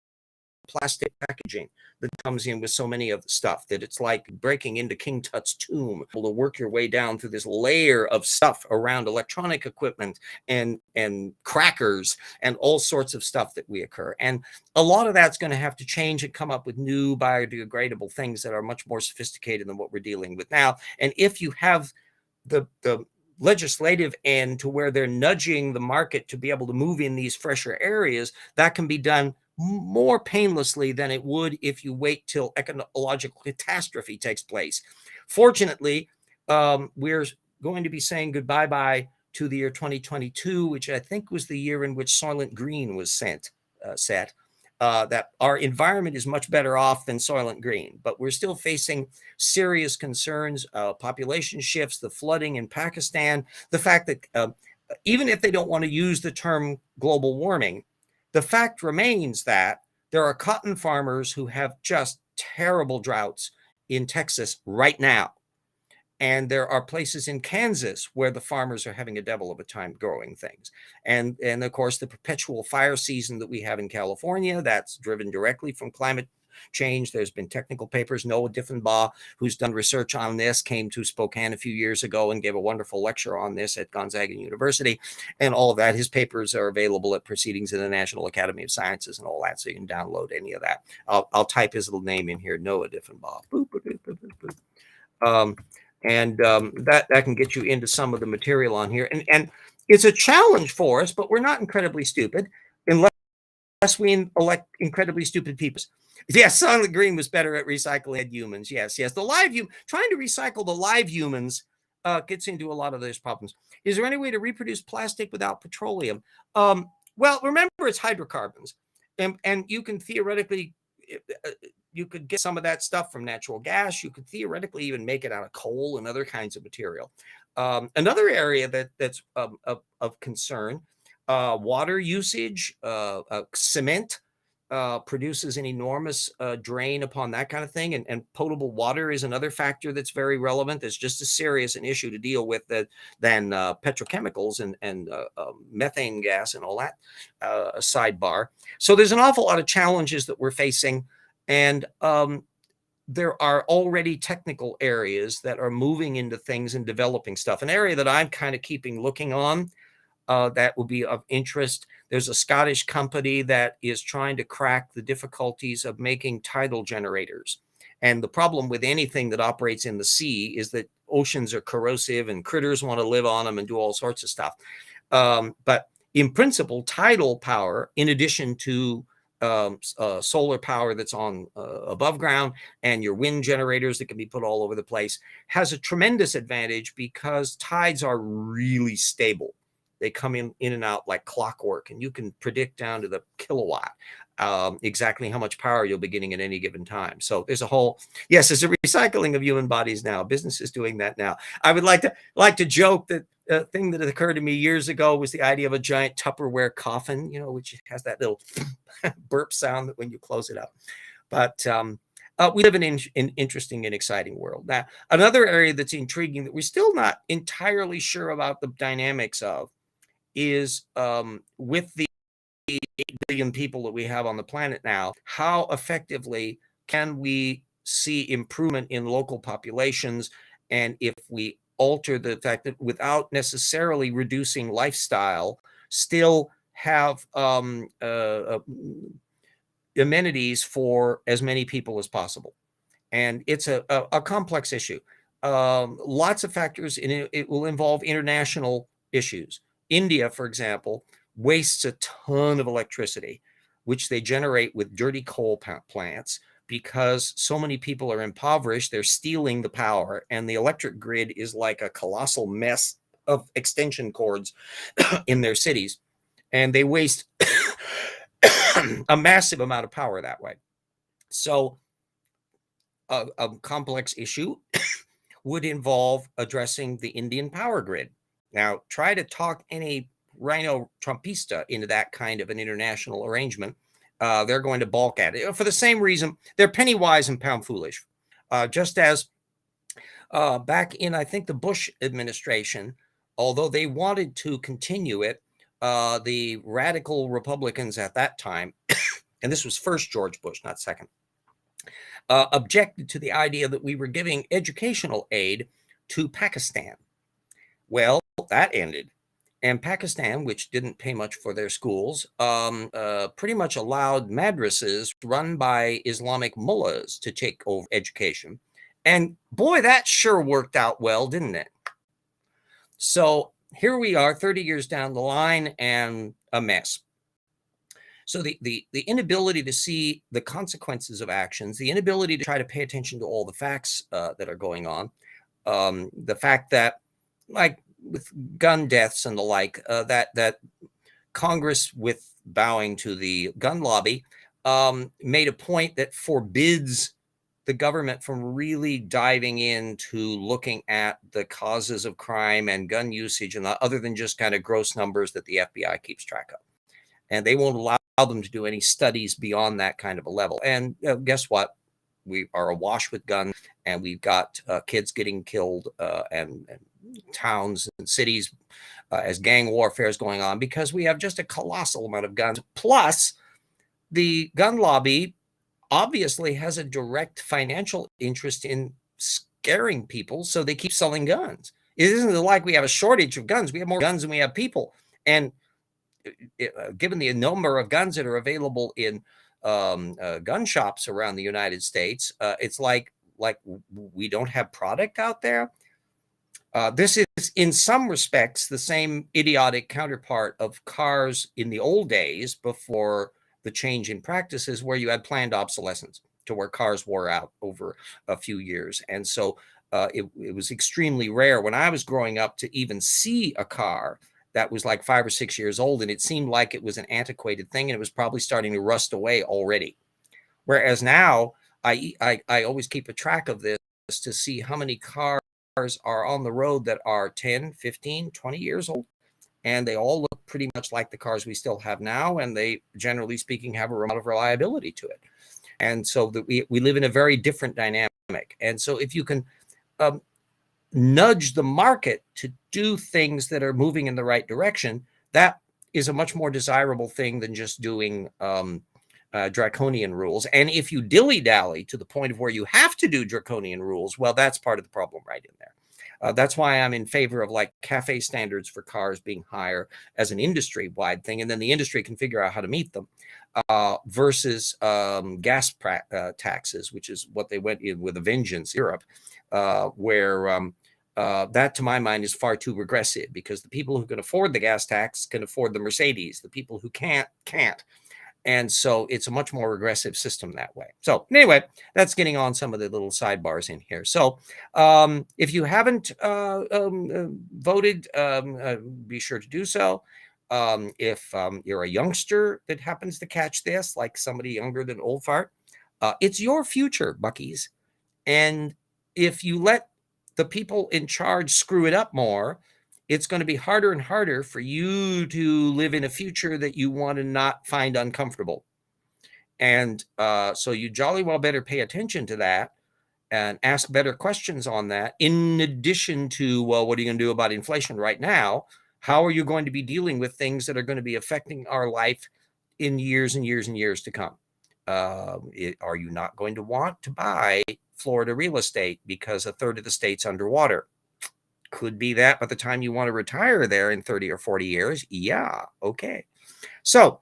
plastic packaging that comes in with so many of the stuff that it's like breaking into King Tut's tomb, to work your way down through this layer of stuff around electronic equipment and crackers and all sorts of stuff that we occur. And a lot of that's going to have to change and come up with new biodegradable things that are much more sophisticated than what we're dealing with now. And if you have the legislative end to where they're nudging the market to be able to move in these fresher areas, that can be done more painlessly than it would if you wait till ecological catastrophe takes place. Fortunately, we're going to be saying goodbye to the year 2022, which I think was the year in which Soylent Green was set. That our environment is much better off than Soylent Green, but we're still facing serious concerns, population shifts, the flooding in Pakistan, the fact that even if they don't want to use the term global warming, the fact remains that there are cotton farmers who have just terrible droughts in Texas right now. And there are places in Kansas where the farmers are having a devil of a time growing things. And of course, the perpetual fire season that we have in California, that's driven directly from climate changed. There's been technical papers. Noah Diffenbaugh, who's done research on this, came to Spokane a few years ago and gave a wonderful lecture on this at Gonzaga University, and all of that. His papers are available at Proceedings in the National Academy of Sciences and all that, so you can download any of that. I'll type his little name in here, Noah Diffenbaugh. Boop, boop, boop, boop, boop. That can get you into some of the material on here. And it's a challenge for us, but we're not incredibly stupid unless we elect incredibly stupid people. Yes, Silent Green was better at recycling humans. Yes. The live human, trying to recycle the live humans gets into a lot of those problems. Is there any way to reproduce plastic without petroleum? Well, remember, it's hydrocarbons, and you can theoretically, you could get some of that stuff from natural gas. You could theoretically even make it out of coal and other kinds of material. Another area that's of concern, water usage, cement produces an enormous drain upon that kind of thing. And potable water is another factor that's very relevant. That's just as serious an issue to deal with than petrochemicals and methane gas and all that sidebar. So there's an awful lot of challenges that we're facing. And there are already technical areas that are moving into things and developing stuff. An area that I'm kind of looking on that will be of interest. There's a Scottish company that is trying to crack the difficulties of making tidal generators. And the problem with anything that operates in the sea is that oceans are corrosive and critters want to live on them and do all sorts of stuff. But in principle, tidal power, in addition to solar power that's on above ground and your wind generators that can be put all over the place, has a tremendous advantage because tides are really stable. They come in and out like clockwork, and you can predict down to the kilowatt exactly how much power you'll be getting at any given time. So there's a whole, yes, there's a recycling of human bodies now. Business is doing that now. I would like to joke that thing that occurred to me years ago was the idea of a giant Tupperware coffin, which has that little burp sound when you close it up. But we live in an interesting and exciting world. Now, another area that's intriguing that we're still not entirely sure about the dynamics of is with the 8 billion people that we have on the planet now, how effectively can we see improvement in local populations? And if we alter the fact that without necessarily reducing lifestyle, still have amenities for as many people as possible. And it's a complex issue. Lots of factors in it. It will involve international issues. India, for example, wastes a ton of electricity, which they generate with dirty coal plants, because so many people are impoverished. They're stealing the power, and the electric grid is like a colossal mess of extension cords in their cities, and they waste a massive amount of power that way. So a complex issue would involve addressing the Indian power grid. Now, try to talk any rhino Trumpista into that kind of an international arrangement. They're going to balk at it for the same reason. They're penny wise and pound foolish. Just as back in, I think, the Bush administration, although they wanted to continue it, the radical Republicans at that time, and this was first George Bush, not second, objected to the idea that we were giving educational aid to Pakistan. Well, that ended. And Pakistan, which didn't pay much for their schools, pretty much allowed madrasas run by Islamic mullahs to take over education. And boy, that sure worked out well, didn't it? So here we are 30 years down the line and a mess. So the inability to see the consequences of actions, the inability to try to pay attention to all the facts that are going on, the fact that, like with gun deaths and the like, that Congress, with bowing to the gun lobby, made a point that forbids the government from really diving into looking at the causes of crime and gun usage, and other than just kind of gross numbers that the FBI keeps track of. And they won't allow them to do any studies beyond that kind of a level. And guess what? We are awash with guns, and we've got kids getting killed and towns and cities as gang warfare is going on, because we have just a colossal amount of guns. Plus, the gun lobby obviously has a direct financial interest in scaring people, so they keep selling guns. It isn't like we have a shortage of guns. We have more guns than we have people. And given the number of guns that are available in gun shops around the United States, it's like we don't have product out there. This is, in some respects, the same idiotic counterpart of cars in the old days before the change in practices, where you had planned obsolescence, to where cars wore out over a few years. And so it was extremely rare when I was growing up to even see a car that was like 5 or 6 years old, and it seemed like it was an antiquated thing, and it was probably starting to rust away already. Whereas now, I always keep a track of this to see how many cars are on the road that are 10, 15, 20 years old. And they all look pretty much like the cars we still have now. And they, generally speaking, have a lot of reliability to it. And so we live in a very different dynamic. And so if you can nudge the market to do things that are moving in the right direction, that is a much more desirable thing than just doing draconian rules. And if you dilly-dally to the point of where you have to do draconian rules, well, that's part of the problem right in there. That's why I'm in favor of like CAFE standards for cars being higher as an industry-wide thing, and then the industry can figure out how to meet them, versus gas taxes, which is what they went in with a vengeance in Europe, where that, to my mind, is far too regressive, because the people who can afford the gas tax can afford the Mercedes. The people who can't. And so it's a much more regressive system that way. So anyway, that's getting on some of the little sidebars in here. So if you haven't voted, be sure to do so. If you're a youngster that happens to catch this, like somebody younger than Old Fart, it's your future, Buckies. And if you let the people in charge screw it up more, it's going to be harder and harder for you to live in a future that you want to not find uncomfortable. And so you jolly well better pay attention to that and ask better questions on that. In addition to, well, what are you going to do about inflation right now? How are you going to be dealing with things that are going to be affecting our life in years and years and years to come? Are you not going to want to buy Florida real estate because a third of the state's underwater? Could be that by the time you want to retire there in 30 or 40 years. Yeah, okay. So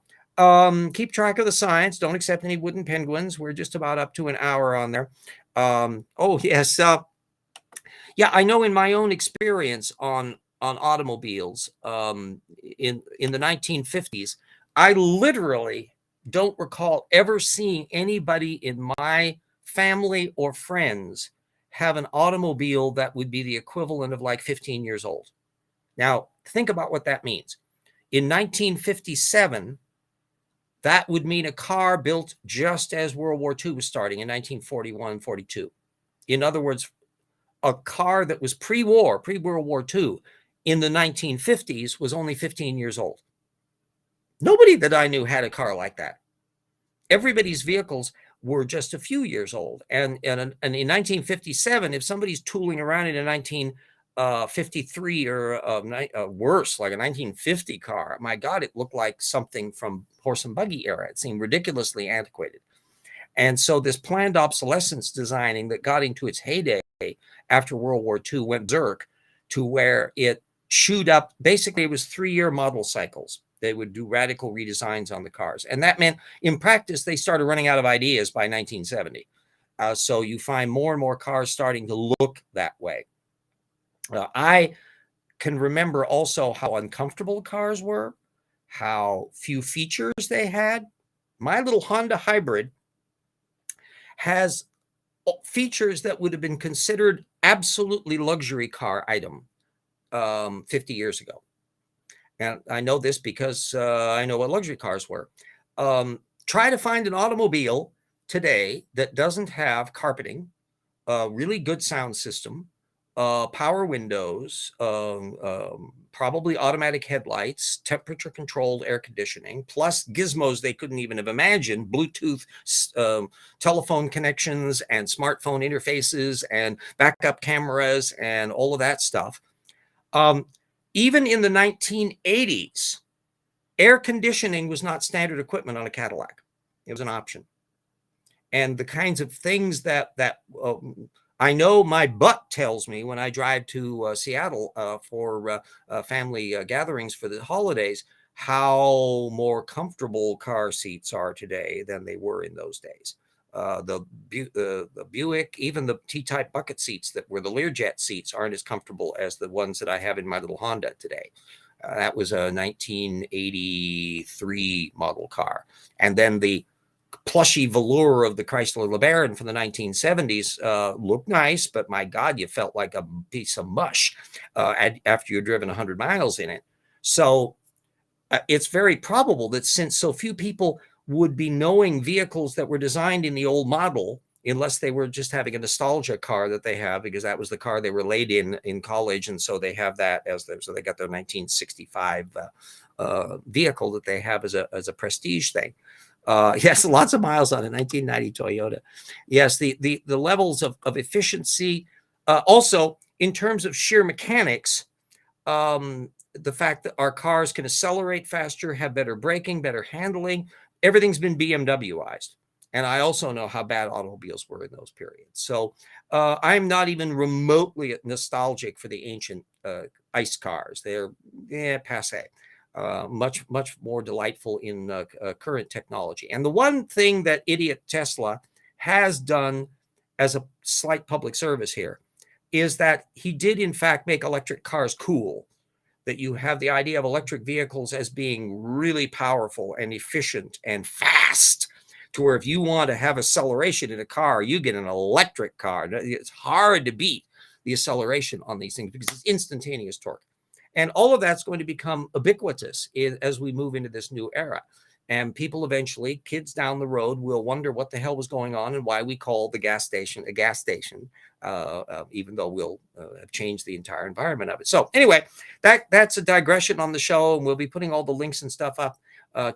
keep track of the science. Don't accept any wooden penguins. We're just about up to an hour on there. Oh, yes. Yeah, I know in my own experience on automobiles in the 1950s, I literally don't recall ever seeing anybody in my family or friends have an automobile that would be the equivalent of like 15 years old. Now, think about what that means. In 1957, that would mean a car built just as World War II was starting in 1941, 42. In other words, a car that was pre-war, pre-World War II in the 1950s was only 15 years old. Nobody that I knew had a car like that. Everybody's vehicles were just a few years old. And in 1957, if somebody's tooling around in a 1953 or worse, like a 1950 car, my God, it looked like something from horse and buggy era. It seemed ridiculously antiquated. And so this planned obsolescence designing that got into its heyday after World War II went berserk, to where it chewed up. Basically, it was 3-year model cycles. They would do radical redesigns on the cars. And that meant, in practice, they started running out of ideas by 1970. So you find more and more cars starting to look that way. I can remember also how uncomfortable cars were, how few features they had. My little Honda Hybrid has features that would have been considered absolutely luxury car item 50 years ago. And I know this because I know what luxury cars were. Try to find an automobile today that doesn't have carpeting, really good sound system, power windows, probably automatic headlights, temperature controlled air conditioning, plus gizmos they couldn't even have imagined, Bluetooth telephone connections and smartphone interfaces and backup cameras and all of that stuff. Even in the 1980s, air conditioning was not standard equipment on a Cadillac. It was an option. and the kinds of things that I know my butt tells me when I drive to Seattle for family gatherings for the holidays, how more comfortable car seats are today than they were in those days. The Buick, even the T-type bucket seats that were the Learjet seats aren't as comfortable as the ones that I have in my little Honda today. That was a 1983 model car. And then the plushy velour of the Chrysler LeBaron from the 1970s looked nice, but my God, you felt like a piece of mush after you'd driven 100 miles in it. So it's very probable that since so few people would be knowing vehicles that were designed in the old model, unless they were just having a nostalgia car that they have, because that was the car they were laid in college, and so they have that as their, so they got their 1965 vehicle that they have as a prestige thing. Yes, lots of miles on a 1990 Toyota. Yes, the levels of efficiency. Also, in terms of sheer mechanics, the fact that our cars can accelerate faster, have better braking, better handling, everything's been BMWized. And I also know how bad automobiles were in those periods. So I'm not even remotely nostalgic for the ancient ICE cars. They're passe. Much more delightful in current technology. And the one thing that idiot Tesla has done as a slight public service here is that he did in fact make electric cars cool. That you have the idea of electric vehicles as being really powerful and efficient and fast, to where if you want to have acceleration in a car, you get an electric car. It's hard to beat the acceleration on these things because it's instantaneous torque. And all of that's going to become ubiquitous as we move into this new era. And people eventually, kids down the road, will wonder what the hell was going on and why we call the gas station a gas station, even though we'll have changed the entire environment of it. So anyway, that's a digression on the show, and we'll be putting all the links and stuff up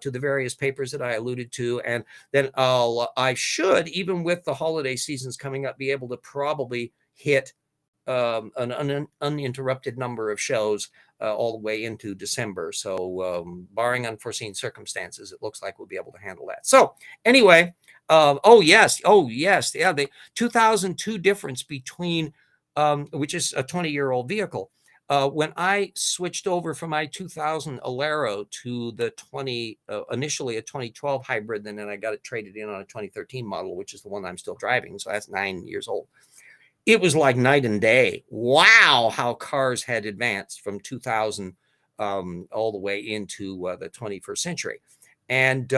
to the various papers that I alluded to. And then I should, even with the holiday seasons coming up, be able to probably hit an uninterrupted number of shows all the way into December. So barring unforeseen circumstances, it looks like we'll be able to handle that. So anyway, oh yes, yeah, the 2002 difference between, which is a 20-year-old vehicle. When I switched over from my 2000 Alero to the initially a 2012 hybrid, and then I got it traded in on a 2013 model, which is the one I'm still driving. So that's 9 years old. It was like night and day. Wow, how cars had advanced from 2000 all the way into the 21st century. And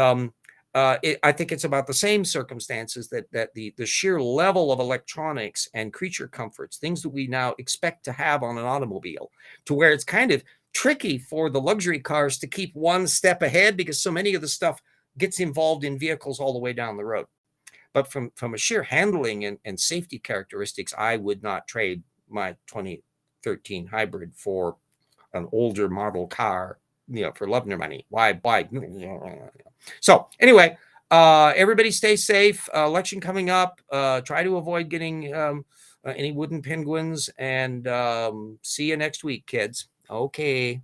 I think it's about the same circumstances that the sheer level of electronics and creature comforts, things that we now expect to have on an automobile, to where it's kind of tricky for the luxury cars to keep one step ahead, because so many of the stuff gets involved in vehicles all the way down the road. But from a sheer handling and safety characteristics, I would not trade my 2013 hybrid for an older model car, for love nor money. Why? So anyway, everybody stay safe. Election coming up. Try to avoid getting any wooden penguins, and see you next week, kids. Okay.